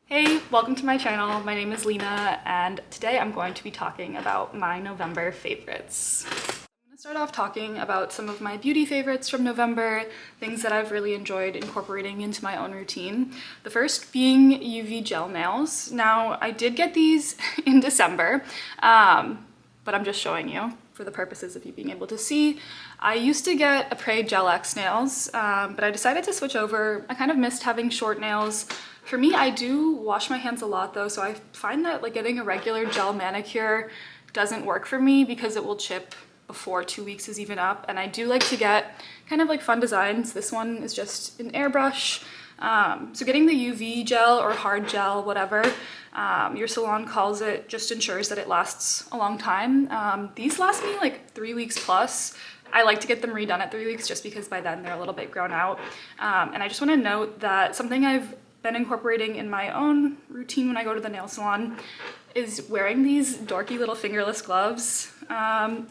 Hey, welcome to my channel. My name is Lena, and today I'm going to be talking about my November favorites. I'm going to start off talking about some of my beauty favorites from November, things that I've really enjoyed incorporating into my own routine. The first being UV gel nails. Now, I did get these in December, but I'm just showing you for the purposes of you being able to see. I used to get Apres Gel X nails, but I decided to switch over. I kind of missed having short nails. For me, I do wash my hands a lot though, so I find that like getting a regular gel manicure doesn't work for me because it will chip before 2 weeks is even up. And I do like to get kind of like fun designs. This one is just an airbrush. So getting the UV gel or hard gel, whatever your salon calls it, just ensures that it lasts a long time. These last me like 3 weeks plus. I like to get them redone at 3 weeks just because by then they're a little bit grown out. And I just want to note that something I've been incorporating in my own routine when I go to the nail salon is wearing these dorky little fingerless gloves. I'm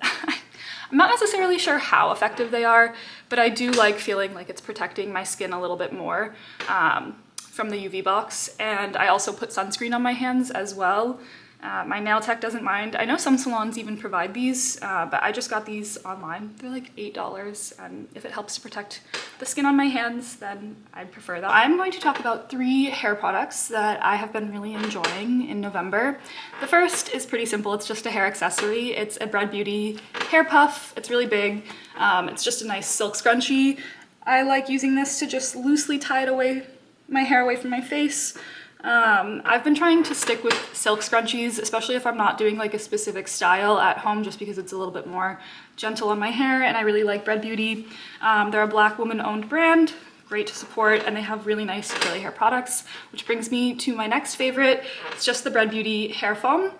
not necessarily sure how effective they are, but I do like feeling like it's protecting my skin a little bit more from the UV box. And I also put sunscreen on my hands as well. My nail tech doesn't mind. I know some salons even provide these, but I just got these online. They're like $8, and if it helps to protect the skin on my hands, then I'd prefer that. I'm going to talk about 3 hair products that I have been really enjoying in November. The first is pretty simple. It's just a hair accessory. It's a Bread Beauty hair puff. It's really big. It's just a nice silk scrunchie. I like using this to just loosely tie my hair away from my face. I've been trying to stick with silk scrunchies, especially if I'm not doing like a specific style at home, just because it's a little bit more gentle on my hair, and I really like Bread Beauty. They're a Black woman-owned brand, great to support, and they have really nice curly hair products, which brings me to my next favorite. It's just the Bread Beauty hair foam.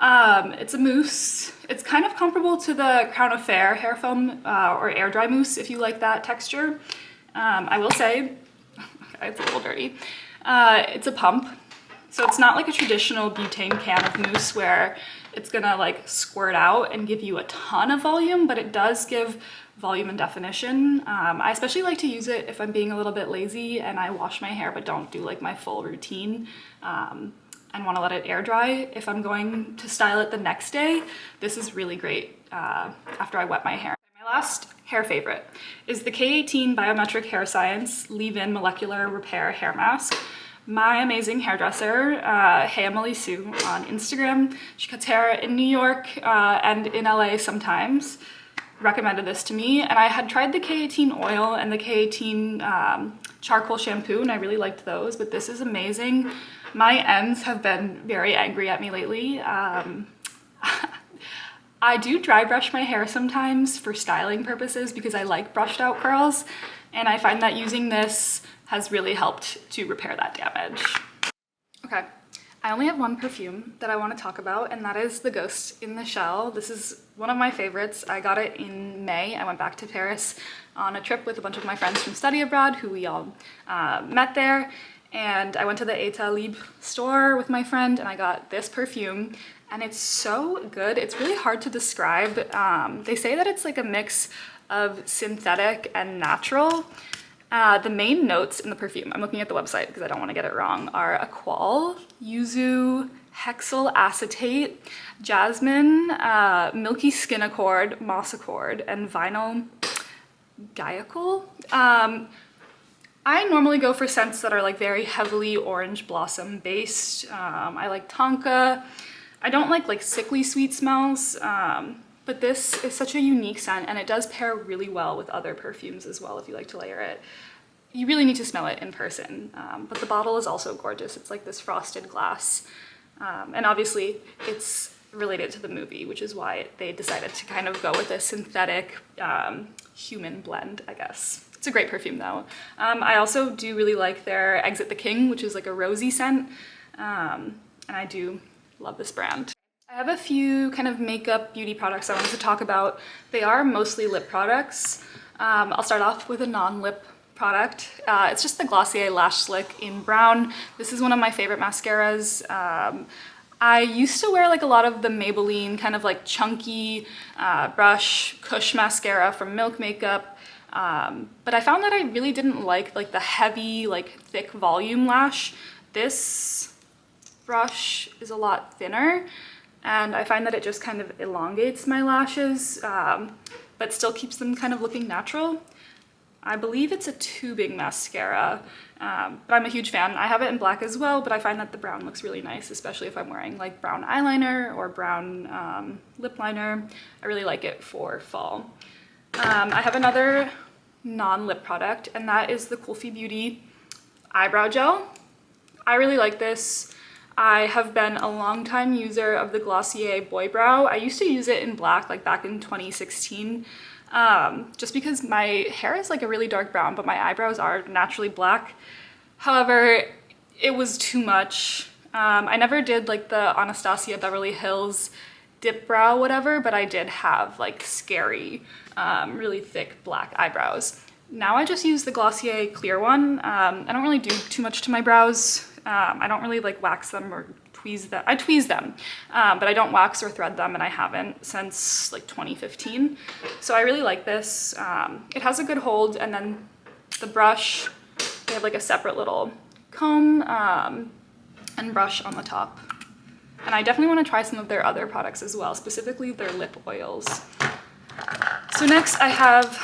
It's a mousse. It's kind of comparable to the Crown of Fair hair foam or air dry mousse if you like that texture. I will say, okay, it's a little dirty. It's a pump, so it's not like a traditional butane can of mousse where it's gonna like squirt out and give you a ton of volume, but it does give volume and definition. I especially like to use it if I'm being a little bit lazy and I wash my hair but don't do like my full routine and want to let it air dry. If I'm going to style it the next day, this is really great after I wet my hair. My last hair favorite is the K18 Biometric Hair Science Leave-In Molecular Repair Hair Mask. My amazing hairdresser, Hey Emily Sue on Instagram, she cuts hair in New York and in LA sometimes, recommended this to me, and I had tried the K18 oil and the K18 charcoal shampoo, and I really liked those, but this is amazing. My ends have been very angry at me lately. I do dry brush my hair sometimes for styling purposes because I like brushed out curls, and I find that using this has really helped to repair that damage. Okay, I only have one perfume that I want to talk about, and that is the Ghost in the Shell. This is one of my favorites. I got it in May. I went back to Paris on a trip with a bunch of my friends from study abroad who we all met there, and I went to the Etat Libre store with my friend and I got this perfume. And it's so good. It's really hard to describe. They say that it's like a mix of synthetic and natural. The main notes in the perfume, I'm looking at the website because I don't want to get it wrong, are aqual, yuzu, hexyl acetate, jasmine, milky skin accord, moss accord, and vinyl guaiacol. I normally go for scents that are like very heavily orange blossom based. I like tonka. I don't like sickly sweet smells, but this is such a unique scent, and it does pair really well with other perfumes as well if you like to layer it. You really need to smell it in person, but the bottle is also gorgeous. It's like this frosted glass, and obviously it's related to the movie, which is why they decided to kind of go with a synthetic human blend, I guess. It's a great perfume though. I also do really like their Exit the King, which is like a rosy scent, and I do love this brand. I have a few kind of makeup beauty products I wanted to talk about. They are mostly lip products. I'll start off with a non-lip product. It's just the Glossier Lash Slick in brown. This is one of my favorite mascaras. I used to wear like a lot of the Maybelline kind of like chunky brush Kush mascara from Milk Makeup. But I found that I really didn't like the heavy, like thick volume lash. This brush is a lot thinner, and I find that it just kind of elongates my lashes, but still keeps them kind of looking natural. I believe it's a tubing mascara, but I'm a huge fan. I have it in black as well, but I find that the brown looks really nice, especially if I'm wearing like brown eyeliner or brown lip liner. I really like it for fall. I have another non-lip product, and that is the Kulfi Beauty eyebrow gel. I really like this. I have been a long time user of the Glossier Boy Brow. I used to use it in black like back in 2016, just because my hair is like a really dark brown, but my eyebrows are naturally black. However, it was too much. I never did like the Anastasia Beverly Hills dip brow whatever, but I did have like scary, really thick black eyebrows. Now I just use the Glossier clear one. I don't really do too much to my brows. I don't really like wax them or tweeze them. I tweeze them, but I don't wax or thread them, and I haven't since like 2015. So I really like this. It has a good hold, and then the brush, they have like a separate little comb and brush on the top. And I definitely want to try some of their other products as well, specifically their lip oils. So next I have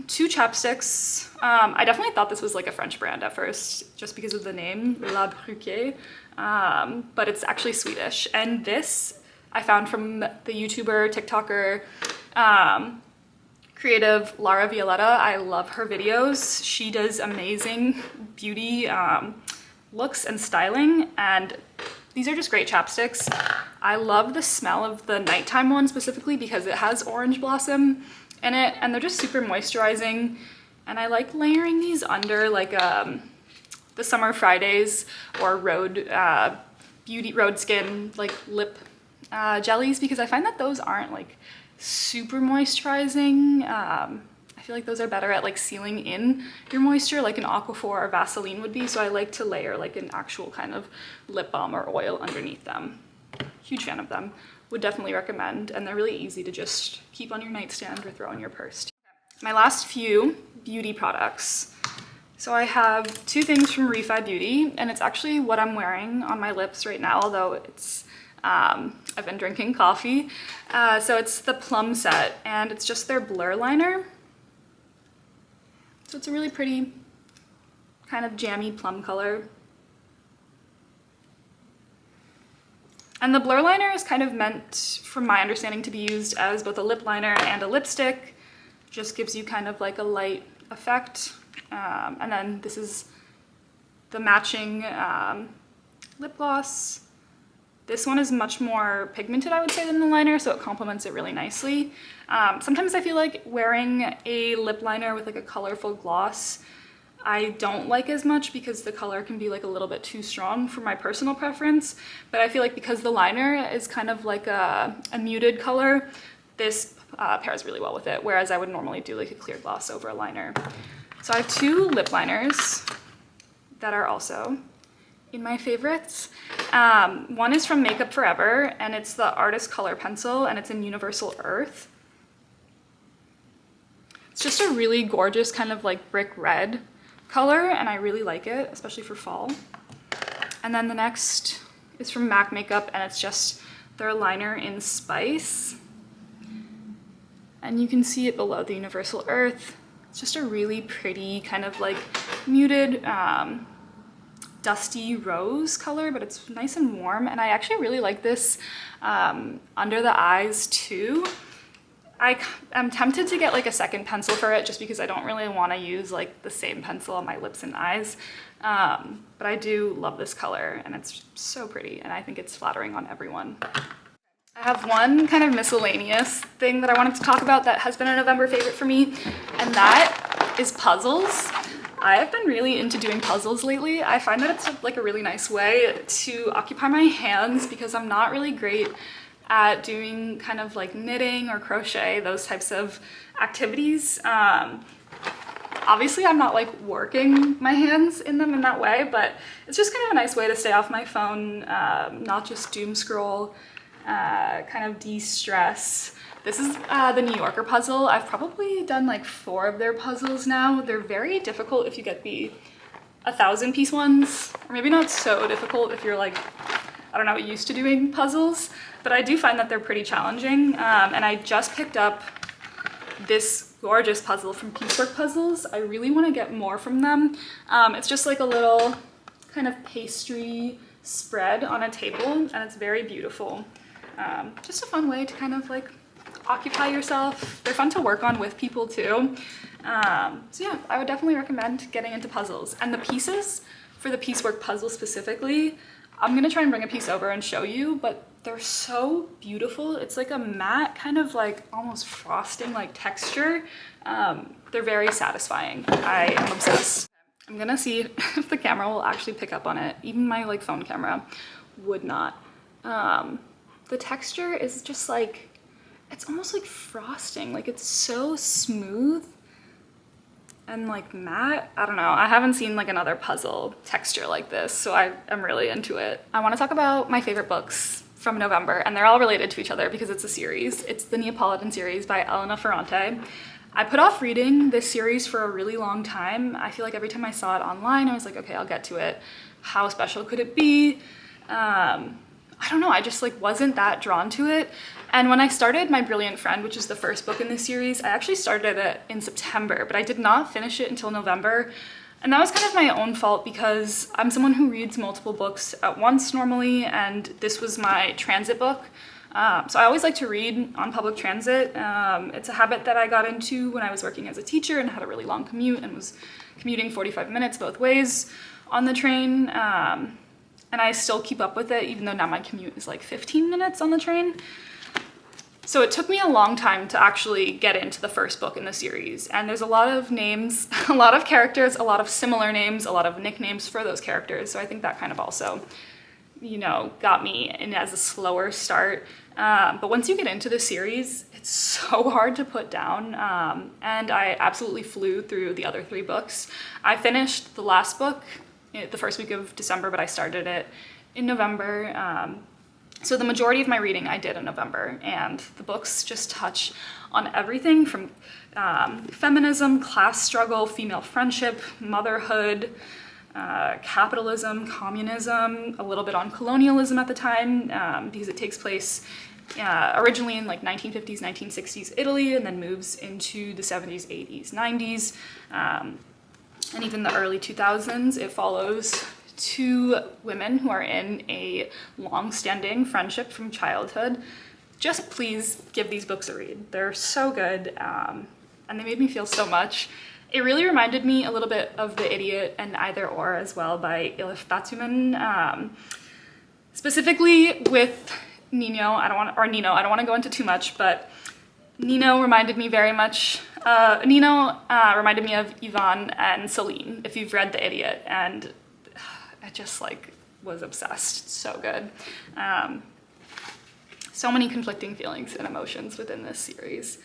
two chapsticks. I definitely thought this was like a French brand at first, just because of the name, La Bruquet, but it's actually Swedish. And this I found from the YouTuber, TikToker, creative Lara Violetta. I love her videos. She does amazing beauty looks and styling, and these are just great chapsticks. I love the smell of the nighttime one specifically because it has orange blossom in it, and they're just super moisturizing. And I like layering these under like the Summer Fridays or Road Skin like lip jellies, because I find that those aren't like super moisturizing. I feel like those are better at like sealing in your moisture like an Aquaphor or Vaseline would be, so I like to layer like an actual kind of lip balm or oil underneath them. Huge fan of them. Would definitely recommend, and they're really easy to just keep on your nightstand or throw in your purse. My last few beauty products. So I have two things from Refi Beauty, and it's actually what I'm wearing on my lips right now, although it's I've been drinking coffee. So it's the Plum Set, and it's just their blur liner. So it's a really pretty kind of jammy plum color. And the blur liner is kind of meant, from my understanding, to be used as both a lip liner and a lipstick. Just gives you kind of like a light effect. And then this is the matching lip gloss. This one is much more pigmented, I would say, than the liner, so it complements it really nicely. Sometimes I feel like wearing a lip liner with like a colorful gloss I don't like as much because the color can be like a little bit too strong for my personal preference, but I feel like because the liner is kind of like a muted color, this pairs really well with it, whereas I would normally do like a clear gloss over a liner. So I have two lip liners that are also in my favorites. One is from Makeup Forever, and it's the Artist Color Pencil, and it's in Universal Earth. It's just a really gorgeous kind of like brick red color, and I really like it, especially for fall. And then the next is from MAC Makeup, and it's just their liner in Spice. And you can see it below the Universal Earth. It's just a really pretty kind of like muted, dusty rose color, but it's nice and warm. And I actually really like this under the eyes too. I'm tempted to get like a second pencil for it just because I don't really want to use like the same pencil on my lips and eyes. But I do love this color, and it's so pretty, and I think it's flattering on everyone. I have one kind of miscellaneous thing that I wanted to talk about that has been a November favorite for me, and that is puzzles. I have been really into doing puzzles lately. I find that it's like a really nice way to occupy my hands because I'm not really great at doing kind of like knitting or crochet, those types of activities. Obviously I'm not like working my hands in them in that way, but it's just kind of a nice way to stay off my phone, not just doom scroll, kind of de-stress. This is the New Yorker puzzle. I've probably done like 4 of their puzzles now. They're very difficult if you get the 1,000-piece ones, or maybe not so difficult if you're like I don't know, used to doing puzzles, but I do find that they're pretty challenging. And I just picked up this gorgeous puzzle from Piecework Puzzles. I really want to get more from them. It's just like a little kind of pastry spread on a table, and it's very beautiful. Just a fun way to kind of like occupy yourself. They're fun to work on with people too. So yeah, I would definitely recommend getting into puzzles. And the pieces for the Piecework puzzle specifically, I'm gonna try and bring a piece over and show you, but they're so beautiful. It's like a matte kind of like almost frosting like texture. They're very satisfying. I am obsessed. I'm gonna see if the camera will actually pick up on it. Even my like phone camera would not. The texture is just like, it's almost like frosting. Like it's so smooth and like matte. I don't know. I haven't seen like another puzzle texture like this, so I'm really into it. I want to talk about my favorite books from November, and they're all related to each other because it's a series. It's the Neapolitan series by Elena Ferrante. I put off reading this series for a really long time. I feel like every time I saw it online, I was like, okay, I'll get to it. How special could it be? I don't know, I just like wasn't that drawn to it. And when I started My Brilliant Friend, which is the first book in this series, I actually started it in September, but I did not finish it until November. And that was kind of my own fault because I'm someone who reads multiple books at once normally, and this was my transit book. So I always like to read on public transit. It's a habit that I got into when I was working as a teacher and had a really long commute and was commuting 45 minutes both ways on the train. And I still keep up with it, even though now my commute is like 15 minutes on the train. So it took me a long time to actually get into the first book in the series. And there's a lot of names, a lot of characters, a lot of similar names, a lot of nicknames for those characters. So I think that kind of also, you know, got me in as a slower start. But once you get into the series, it's so hard to put down. And I absolutely flew through the other 3 books. I finished the last book the first week of December, but I started it in November. So the majority of my reading I did in November, and the books just touch on everything from feminism, class struggle, female friendship, motherhood, capitalism, communism, a little bit on colonialism at the time, because it takes place originally in like 1950s, 1960s Italy, and then moves into the 70s, 80s, 90s, and even the early 2000s. It follows 2 women who are in a long-standing friendship from childhood. Just please give these books a read. They're so good, and they made me feel so much. It really reminded me a little bit of The Idiot and Either Or as well by Elif Batuman. Specifically with Nino, I don't want to go into too much, but Nino reminded me very much, reminded me of Yvonne and Celine, if you've read The Idiot, and I just like was obsessed. So good. So many conflicting feelings and emotions within this series.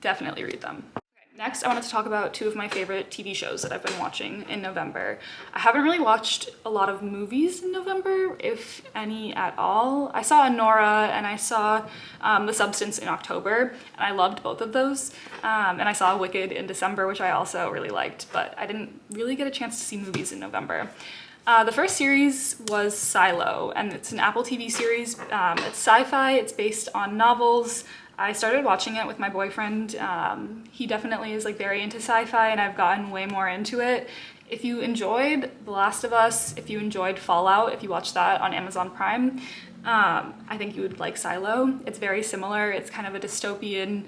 Definitely read them. Next, I wanted to talk about 2 of my favorite TV shows that I've been watching in November. I haven't really watched a lot of movies in November, if any at all. I saw Nora and I saw The Substance in October, and I loved both of those. And I saw Wicked in December, which I also really liked, but I didn't really get a chance to see movies in November. The first series was Silo, and it's an Apple TV series. It's sci-fi, it's based on novels. I started watching it with my boyfriend. He definitely is like very into sci-fi, and I've gotten way more into it. If you enjoyed The Last of Us, if you enjoyed Fallout, if you watched that on Amazon Prime, I think you would like Silo. It's very similar. It's kind of a dystopian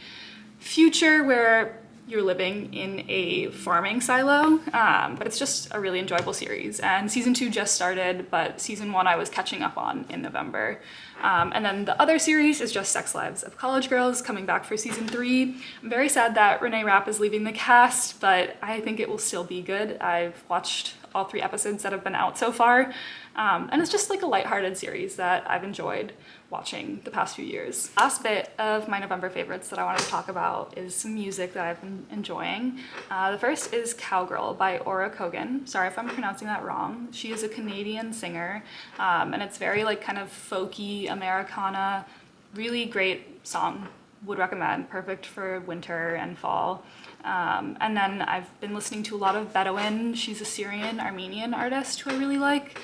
future where you're living in a farming silo, but it's just a really enjoyable series. And season 2 just started, but season 1 I was catching up on in November. And then the other series is just Sex Lives of College Girls, coming back for season 3. I'm very sad that Renee Rapp is leaving the cast, but I think it will still be good. I've watched all 3 episodes that have been out so far, and it's just like a lighthearted series that I've enjoyed watching the past few years. Last bit of my November favorites that I wanted to talk about is some music that I've been enjoying. The first is Cowgirl by Aura Kogan. Sorry if I'm pronouncing that wrong. She is a Canadian singer, and it's very like kind of folky Americana, really great song. Would recommend, perfect for winter and fall. And then I've been listening to a lot of Bedouin. She's a Syrian Armenian artist who I really like.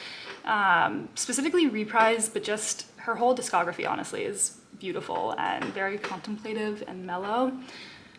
specifically Reprise, but just her whole discography honestly is beautiful and very contemplative and mellow.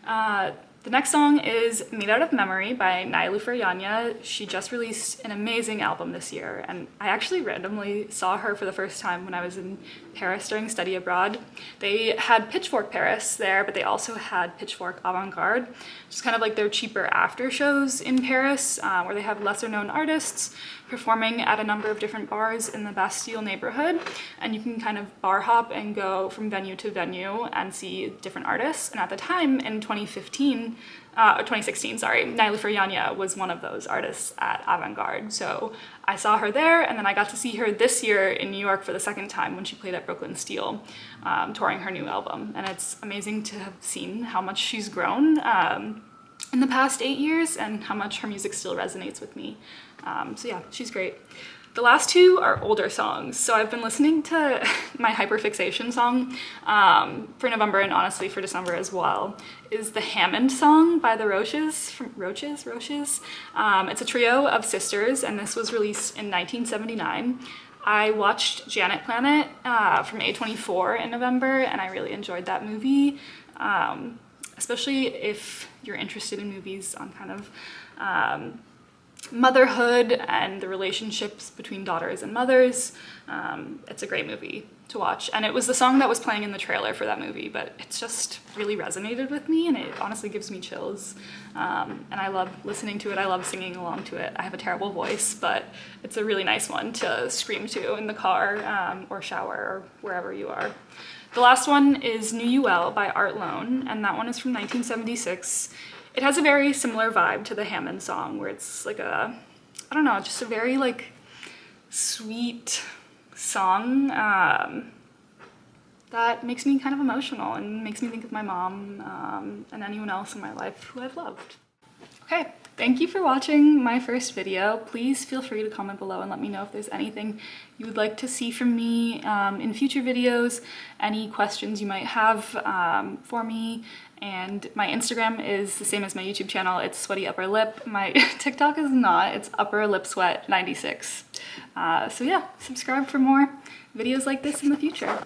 The next song is Made Out of Memory by Nailu Faryanya. She just released an amazing album this year, and I actually randomly saw her for the first time when I was in Paris during study abroad. They had Pitchfork Paris there, but they also had Pitchfork Avant-Garde, which is kind of like their cheaper after shows in Paris, where they have lesser known artists performing at a number of different bars in the Bastille neighborhood, and you can kind of bar hop and go from venue to venue and see different artists. And at the time in 2016, Nailu Faryanya was one of those artists at Avant-Garde. So I saw her there, and then I got to see her this year in New York for the second time when she played at Brooklyn Steel, touring her new album. And it's amazing to have seen how much she's grown in the past 8 years and how much her music still resonates with me. So yeah, she's great. The last two are older songs. So I've been listening to my Hyperfixation song for November, and honestly for December as well, is the Hammond song by the Roches. It's a trio of sisters, and this was released in 1979. I watched Janet Planet from A24 in November, and I really enjoyed that movie. Especially if you're interested in movies on kind of motherhood and the relationships between daughters and mothers. It's a great movie to watch, and it was the song that was playing in the trailer for that movie, but it's just really resonated with me, and it honestly gives me chills, and I love listening to it. I love singing along to it. I have a terrible voice, but it's a really nice one to scream to in the car or shower or wherever you are. The last one is Knew You Well by Art Lone, and that one is from 1976. It has a very similar vibe to the Hammond song, where it's like a, I don't know, just a very like sweet song that makes me kind of emotional and makes me think of my mom and anyone else in my life who I've loved. Okay, thank you for watching my first video. Please feel free to comment below and let me know if there's anything you would like to see from me in future videos, any questions you might have for me. And my Instagram is the same as my YouTube channel. It's Sweaty Upper Lip. My TikTok is not. It's Upper Lip Sweat 96. So yeah, subscribe for more videos like this in the future.